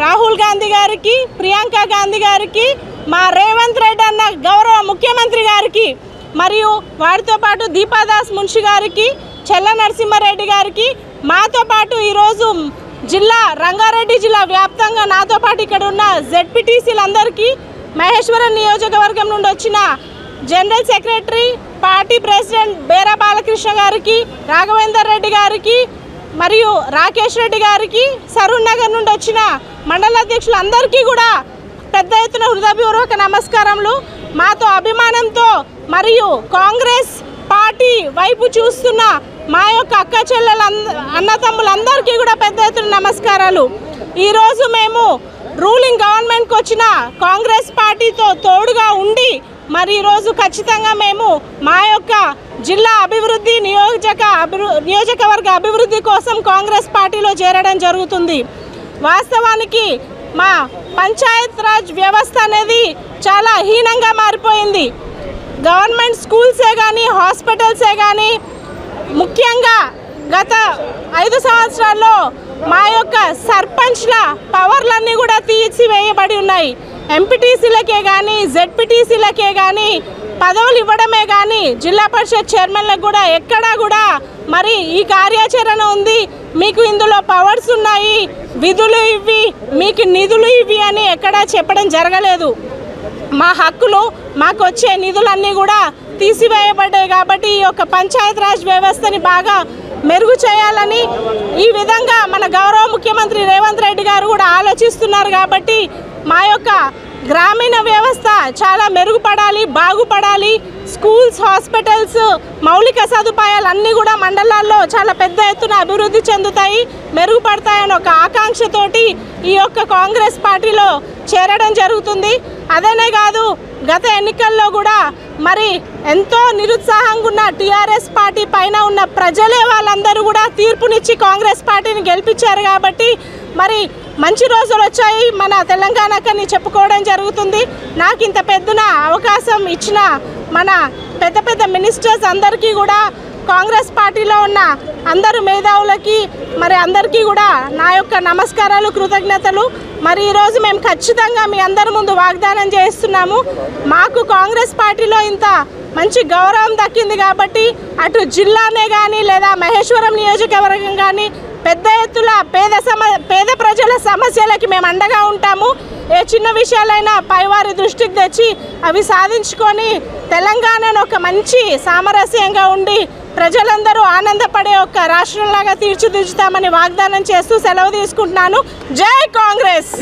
రాహుల్ గాంధీ గారికి, ప్రియాంక గాంధీ గారికి, మా రేవంత్ రెడ్డి అన్న గౌరవ ముఖ్యమంత్రి గారికి, మరియు వారితో పాటు దీపాదాస్ మున్షి గారికి, చెల్ల నరసింహారెడ్డి గారికి, మాతో పాటు ఈరోజు రంగారెడ్డి జిల్లా వ్యాప్తంగా నాతో పాటు ఇక్కడ ఉన్న జెడ్పీటీసీలందరికీ, మహేశ్వరం నియోజకవర్గం నుండి వచ్చిన general secretary, party president Bera Balakrishna గారికి, రాఘవేందర్ రెడ్డి గారికి, మరియు రాకేష్ రెడ్డి గారికి, సరూర్ నగర్ నుండి వచ్చిన మండల అధ్యక్షులందరికీ కూడా పెద్ద ఎత్తున హృదయపూర్వక నమస్కారములు. మాతో అభిమానంతో మరియు కాంగ్రెస్ పార్టీ వైపు చూస్తున్న మా యొక్క అక్క చెల్లెల అన్నతమ్ములందరికీ కూడా పెద్ద ఎత్తున నమస్కారాలు. ఈరోజు మేము రూలింగ్ గవర్నమెంట్కి వచ్చిన కాంగ్రెస్ పార్టీతో తోడుగా ఉండి మరి ఈరోజు ఖచ్చితంగా మేము మా యొక్క జిల్లా అభివృద్ధి నియోజకవర్గ అభివృద్ధి కోసం కాంగ్రెస్ పార్టీలో చేరడం జరుగుతుంది. వాస్తవానికి మా పంచాయత్ రాజ్ వ్యవస్థ అనేది చాలా హీనంగా మారిపోయింది. గవర్నమెంట్ స్కూల్సే కానీ, హాస్పిటల్సే కానీ, ముఖ్యంగా గత 5 సంవత్సరాల్లో మా యొక్క సర్పంచ్ల పవర్లన్నీ కూడా తీసివేయబడి ఉన్నాయి. ఎంపీటీసీలకే కానీ, జెడ్పీటీసీలకే కానీ పదవులు ఇవ్వడమే కానీ జిల్లా పరిషత్ చైర్మన్లకు కూడా ఎక్కడా కూడా మరి ఈ కార్యాచరణ ఉంది, మీకు ఇందులో పవర్స్ ఉన్నాయి, విధులు ఇవి, మీకు నిధులు ఇవి అని ఎక్కడా చెప్పడం జరగలేదు. మా హక్కులు, మాకు వచ్చే నిధులన్నీ కూడా తీసివేయబడ్డాయి. కాబట్టి ఈ యొక్క పంచాయత్ రాజ్ వ్యవస్థని బాగా మెరుగు చేయాలని ఈ విధంగా మన గౌరవ ముఖ్యమంత్రి రేవంత్ రెడ్డి గారు కూడా ఆలోచిస్తున్నారు. కాబట్టి మా యొక్క గ్రామీణ వ్యవస్థ చాలా మెరుగుపడాలి, బాగుపడాలి. స్కూల్స్, హాస్పిటల్స్, మౌలిక సదుపాయాలు అన్నీ కూడా మండలాల్లో చాలా పెద్ద ఎత్తున అభివృద్ధి చెందుతాయి, మెరుగుపడతాయని ఒక ఆకాంక్షతోటి ఈ యొక్క కాంగ్రెస్ పార్టీలో చేరడం జరుగుతుంది. అదేనే కాదు, గత ఎన్నికల్లో కూడా మరి ఎంతో నిరుత్సాహంగా ఉన్న టీఆర్ఎస్ పార్టీ పైన ఉన్న ప్రజలే వాళ్ళందరూ కూడా తీర్పునిచ్చి కాంగ్రెస్ పార్టీని గెలిపించారు. కాబట్టి మరి మంచి రోజులు వచ్చాయి మన తెలంగాణకని చెప్పుకోవడం జరుగుతుంది. నాకు ఇంత పెద్దన అవకాశం ఇచ్చిన మన పెద్ద పెద్ద మినిస్టర్స్ అందరికీ కూడా, కాంగ్రెస్ పార్టీలో ఉన్న అందరు మేధావులకి మరి అందరికీ కూడా నా యొక్క నమస్కారాలు, కృతజ్ఞతలు. మరి ఈరోజు మేము ఖచ్చితంగా మీ అందరి ముందు వాగ్దానం చేస్తున్నాము, మాకు కాంగ్రెస్ పార్టీలో ఇంత మంచి గౌరవం దక్కింది కాబట్టి అటు జిల్లానే కానీ లేదా మహేశ్వరం నియోజకవర్గం కానీ పెద్ద ఎత్తున పేద ప్రజల సమస్యలకి మేము అండగా ఉంటాము. ఏ చిన్న విషయాలైనా పైవారి దృష్టికి తెచ్చి అవి సాధించుకొని తెలంగాణను ఒక మంచి సామరస్యంగా ఉండి ప్రజలందరూ ఆనందపడే ఒక రాష్ట్రంలాగా తీర్చిదిద్దుతామని వాగ్దానం చేస్తూ సెలవు తీసుకుంటున్నాను. జై కాంగ్రెస్.